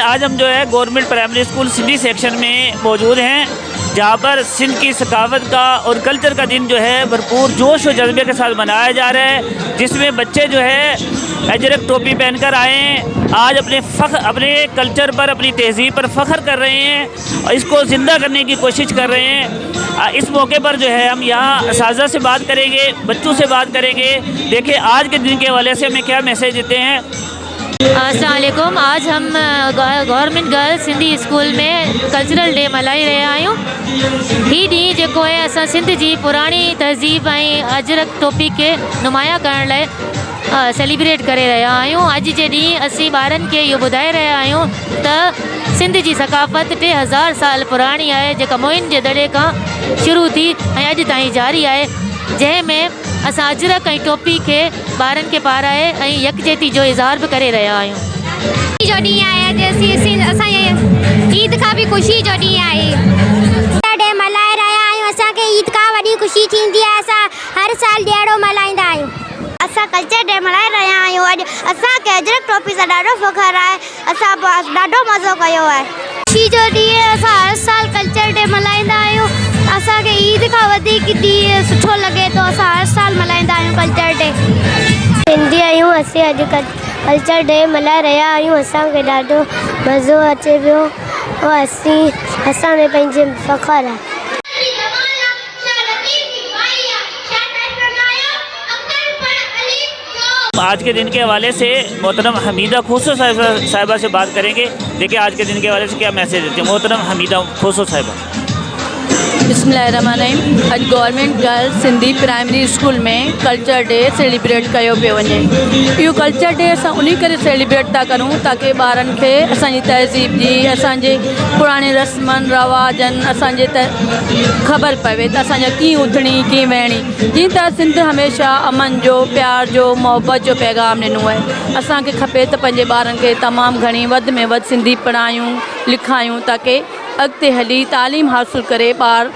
आज हम जो है government primary school Sindhi section में मौजूद हैं, जहाँ पर सिंध की सकाफत का और कल्चर का दिन जो है भरपूर जोश और जज्बे के साथ मनाया जा रहा है, जिसमें बच्चे जो है अजरक टोपी पहनकर आए हैं। आज अपने कल्चर पर, अपनी तहज़ीब पर फ़ख्र कर रहे हैं और इसको ज़िंदा करने की कोशिश कर रहे हैं। इस मौके पर जो है हम यहाँ असातिज़ा से बात करेंगे, बच्चों से बात करेंगे। देखिए आज के दिन के हवाले से हमें क्या मैसेज देते हैं। अस्सलाम वालेकुम। आज हम गवर्नमेंट गर्ल्स सिंधी स्कूल में कल्चरल डे मल्हाए रहिया आहियूं। ही ॾींहुं जेको आहे असां सिंध जी पुराणी तहज़ीब ऐं अजरक टोपी खे नुमाया करण लाइ सेलिब्रेट करे रहिया आहियूं। अॼु जे ॾींहुं असीं ॿारनि खे इहो ॿुधाए रहिया आहियूं त सिंध जी सकाफ़त 3000 साल पुराणी आहे, जेका मोइन जे दड़े खां शुरू थी ऐं अॼु ताईं जारी आहे, जंहिंमें असां अजरक ऐं टोपी खे ॿारनि खे पाराए ऐं यकजहती जो इज़हार बि करे रहिया आहियूं। जो ॾींहुं आहे असांजे ईद खां बि ख़ुशी जो ॾींहुं आहे। डे मल्हाए रहिया आहियूं। असांखे ईद खां वॾी ख़ुशी थींदी आहे। असां हर साल ॾियारो मल्हाईंदा आहियूं। असां कल्चर डे मल्हाए रहिया आहियूं। अॼु असांखे अजरक टोपी सां ॾाढो फ़ख्रु आहे। असां ॾाढो मज़ो कयो आहे। ख़ुशी जो ॾींहुं असां हर साल कल्चर डे मल्हाईंदा आहियूं। असांखे ईद खां वधीक ॾींहुं सुठो लॻे थो। असां हर साल मल्हाईंदा आहियूं कल्चर डे। सिंधी आहियूं असीं, अॼु कल्चर डे मल्हाए रहिया आहियूं। असांखे ॾाढो मज़ो अचे पियो और असां में पंहिंजे फ़ख्रु आहे। आज के दिन के हवाले से मोहतरम हमीदा खोसो साहिबा से बात करेंगे। देखिए आज के दिन के हवाले से क्या मैसेज देते हैं मोहतरम हमीदा खोसो साहिबा। बिस्मिल्लाहिर्रहमानिर्रहीम। अॼु government girls Sindhi primary school में कल्चर डे सेलिब्रेट कयो पियो वञे। इहो कल्चर डे असां उन करे सेलिब्रेट था करूं ताकी ॿारनि खे असांजी तहज़ीब जी, असांजे पुराणे रस्मनि रवाजनि असांजे ख़बर पवे त असांजा कीअं उथणी कीअं वेहणी। जीअं त सिंध हमेशह अमन जो, प्यार जो, मोहबत जो पैगाम ॾिनो आहे। असांखे खपे त पंहिंजे ॿारनि खे तमामु घणी वधि में वधि सिंधी पढ़ायूं लिखायूं ताकी अॻिते हली तालीम हासिलु करे ॿार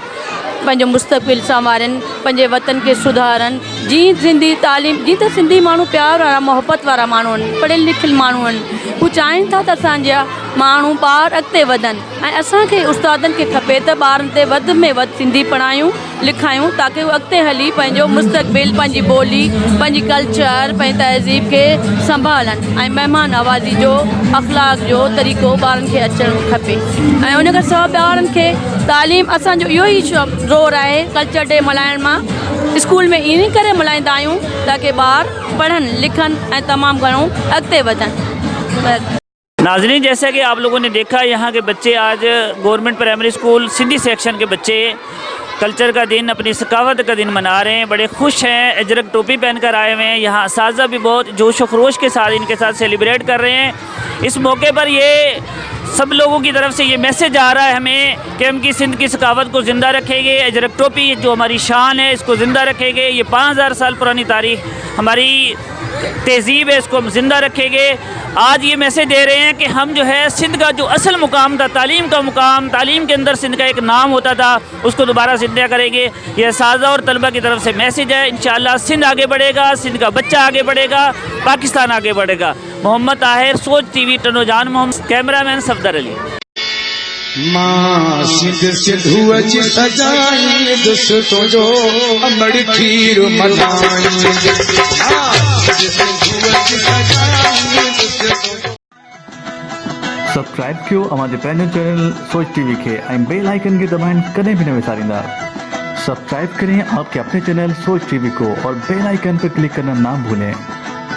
पंहिंजो मुस्तक़बिल संवारनि, पंहिंजे वतन खे सुधारनि। जीअं सिंधी तालीम, जीअं त सिंधी माण्हू प्यार वारा मोहबत वारा माण्हू आहिनि, पढ़ियल लिखियल माण्हू आहिनि, हू चाहिनि था त असांजा माण्हू ॿार अॻिते वधनि ऐं असांखे उस्तादनि खे खपे त ॿारनि ते वधि में वधि सिंधी पढ़ायूं लिखायूं ताकी उहे अॻिते हली पंहिंजो मुस्तक़बिल, पंहिंजी ॿोली, पंहिंजी कल्चर, पंहिंजी तहज़ीब खे संभालनि ऐं महिमान नवाज़ी जो, अख़लाक जो तरीक़ो ॿारनि खे अचणु खपे। ऐं उन खां सवाइ ॿारनि खे तालीम, असांजो इहो ई ज़ोर आहे कल्चर डे मल्हाइण मां। स्कूल में इन करे मल्हाईंदा आहियूं ताकी ॿार पढ़नि लिखनि ऐं तमामु घणो अॻिते वधनि। नाज़रीन, जैसा कि आप लोगों ने देखा, यहाँ के बच्चे आज government primary school Sindhi section के बच्चे कल्चर का दिन, अपनी सकाफत का दिन मना रहे हैं। बड़े खुश हैं, अजरक टोपी पहनकर आए हुए हैं। यहाँ असातिज़ा भी बहुत जोश व खरोश के साथ इनके साथ सेलिब्रेट कर रहे हैं। इस मौके पर ये सब लोगों की तरफ से ये मैसेज आ रहा है हमें कि हम की सिंध की सकाफत को ज़िंदा रखेंगे। अजरक टोपी जो हमारी शान है इसको ज़िंदा रखेंगे। ये 5000 साल पुरानी तारीख़ हमारी तहज़ीब है, इसको हम ज़िंदा रखेंगे। आज ये मैसेज दे रहे हैं कि हम जो है सिंध का जो असल मुकाम था, तालीम का मुकाम, तालीम के अंदर सिंध का एक नाम होता था, उसको दोबारा ज़िंदा करेंगे। यह साज़ा और तलबा की तरफ से मैसेज है। इंशाअल्लाह सिंध आगे बढ़ेगा, सिंध का बच्चा आगे बढ़ेगा, पाकिस्तान आगे बढ़ेगा। मोहम्मद ताहिर, सोच टीवी, टनोजान मोहम्मद, कैमरामैन सफदर अली। मां सिंध सिंधुअ जी सजाई दोस्तों जो अमड़ खीर मनाई। सब्सक्राइब कयो हमारे पैनल चैनल सोच टीवी के बेल आइकन के दबाएं कदें भी न विसारिंदा। सब्सक्राइब करें आपके अपने चैनल सोच टीवी को और बेल आइकन पर क्लिक करना ना भूलें।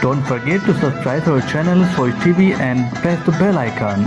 Don't forget to subscribe our channel Soch TV and press the bell icon.